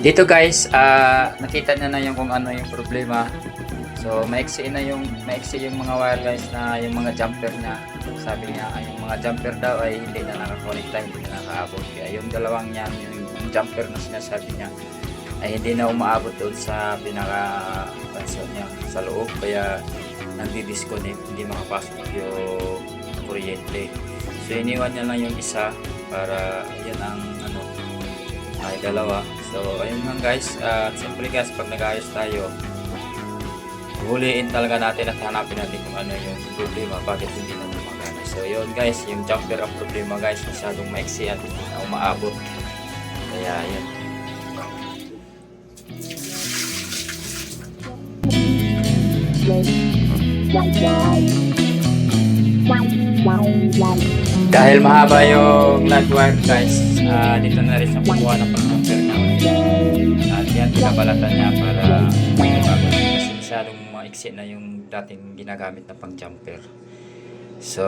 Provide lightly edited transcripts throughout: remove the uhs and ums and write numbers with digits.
Dito guys, nakita niyo na yung kung ano yung problema. So maiksi yung mga wire guys, na yung mga jumper niya. Sabi niya yung mga jumper daw ay hindi na nakakonekta, hindi na nakaabot. Kaya yung dalawang yan, yung jumper na sinasabi niya ay hindi na umaabot doon sa pinaka niya sa loob, kaya nagdi-disconnect, hindi makapasok yung kuryente. So iniwan niya lang yung isa para yan ang ay dalawa. So ayun lang guys, siyempre guys, pag nag-ayos tayo, huliin talaga natin at hanapin natin kung ano yung problema, bakit hindi na gumagana. So yun guys, yung jumper ang problema guys, masyadong maiksi at hindi na umaabot. Kaya yun. Dahil mahaba yung lag wire guys, dito na rin siya kukuha ng pang-jumper namin. At yan, pinabalatan niya para bago, kasi masyadong maiksi na yung dating ginagamit na pang-jumper. So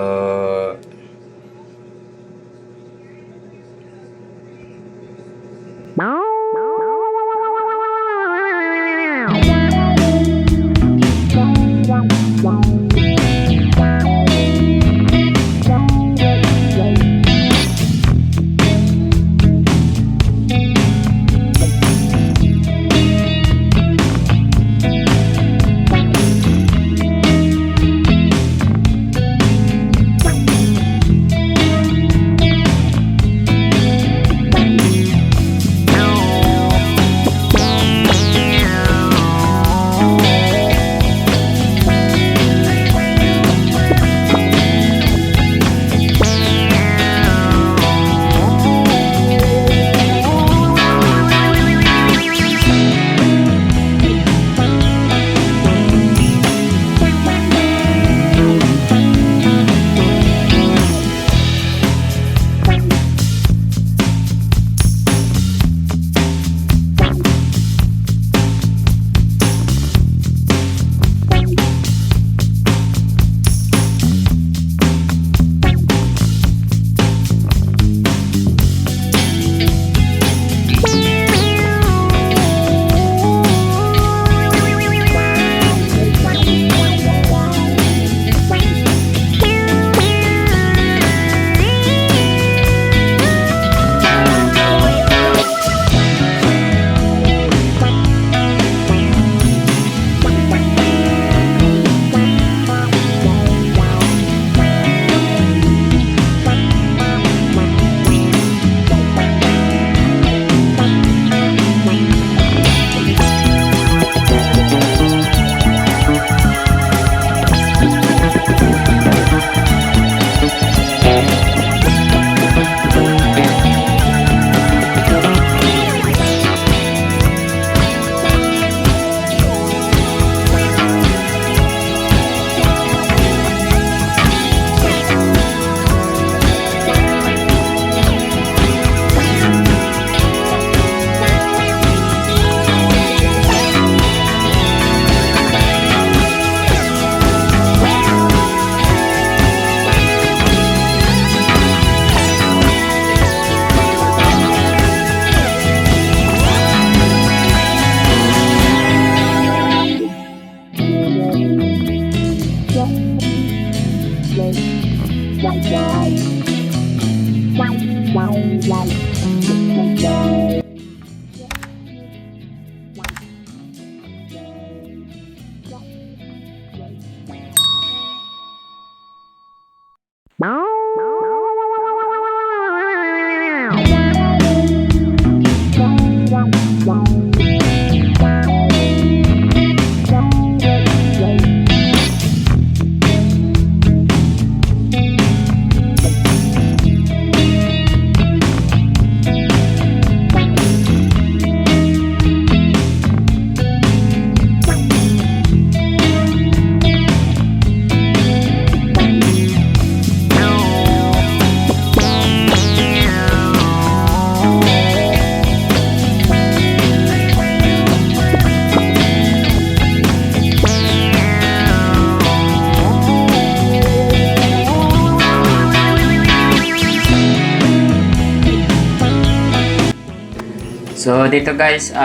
So dito guys,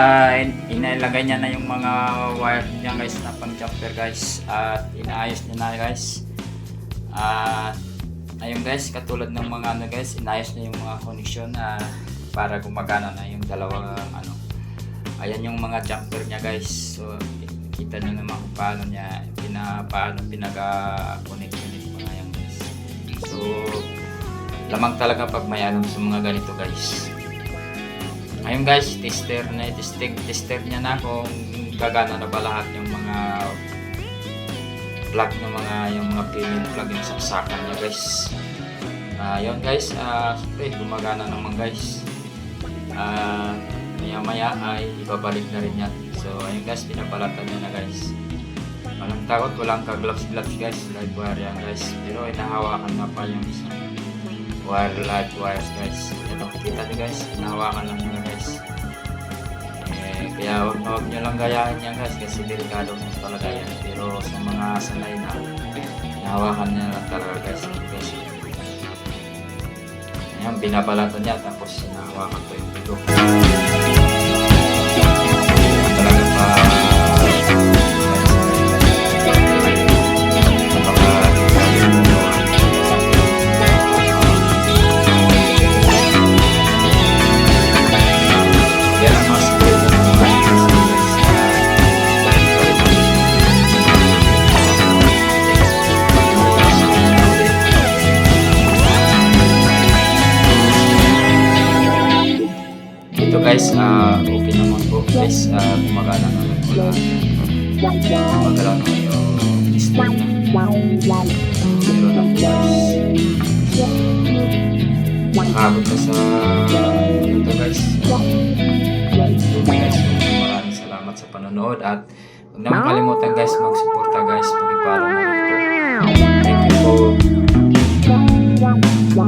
inilagay niya na yung mga wire niya guys na pang jumper guys, at inaayos niya na guys. Ayun guys, katulad ng mga ano guys, inayos niya yung mga connection para gumagana na yung dalawang ano. Ayan yung mga jumper niya guys. So kita niyo naman kung paano niya pinaga-connection yung mga yan guys. So lamang talaga pag may alam sa mga ganito guys. Ayun guys, tester niya na kung gagana na ba lahat yung mga plug ng yung mga payment plug yung saksakan niya guys. Ayun guys, siyempre gumagana naman guys. Maya ay ibabalik na rin yan. So ayun guys, pinapalatan niya na guys. Walang takot, walang ka-gloves guys, live wire yan guys. Pero inahawakan na pa yung isang live wires guys. Ito, kita nyo guys, inahawakan lang nyo guys. Kaya wag nyo lang gayahin yan guys kasi delikado mo talaga yan. Pero sa mga sanay na, inahawakan nyo lang talaga guys. Ayan, binabalatan niya tapos inahawakan ko yung pito. Talaga pa guys, okay naman po guys, gumagana naman po lahat. Gumagana naman yung system na. Pero na po guys, nakabot ka sa ito guys. Maraming salamat sa panonood at huwag naman kalimutan guys mag-suporta guys, pag-follow na rin po. Thank you po.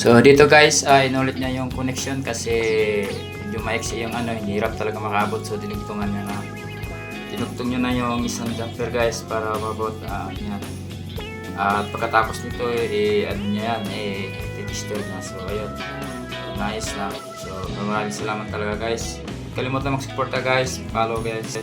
So dito guys, inulit niya yung connection kasi medyo maiksi yung ano, hirap talaga makaabot. So dinugtungan niya na. Dinugtong niya na yung isang jumper guys para mabot yan. At pagkatapos nito ano niya yan, i-tester na. So ayun, nice na. So maraming salamat talaga guys. Kalimutan mag-suporta guys, follow guys.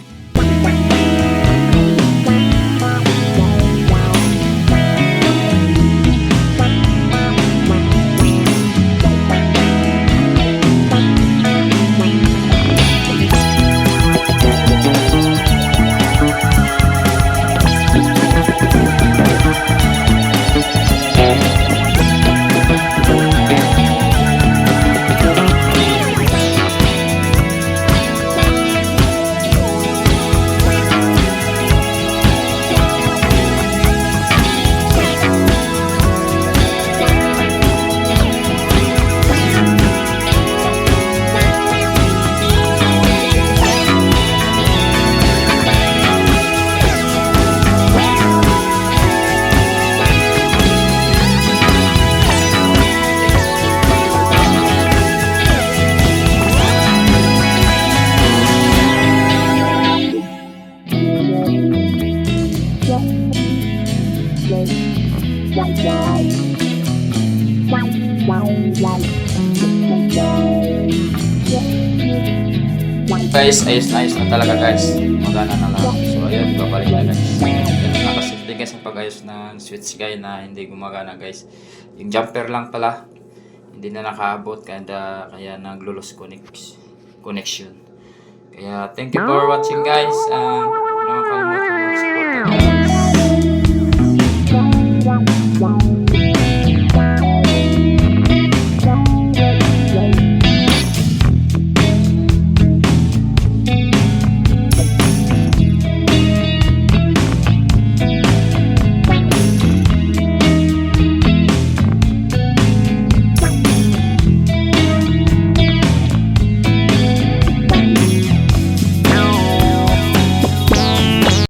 Guys, ayos na talaga guys. Magana na lang. So ayun, babalik na guys. Ganun nakasimple guys ang pag-ayos ng switch guy na hindi gumagana guys. Yung jumper lang pala, hindi na nakaabot kaya naglulos connection. Kaya thank you for watching guys. Huwag nakakalimutan mag-support.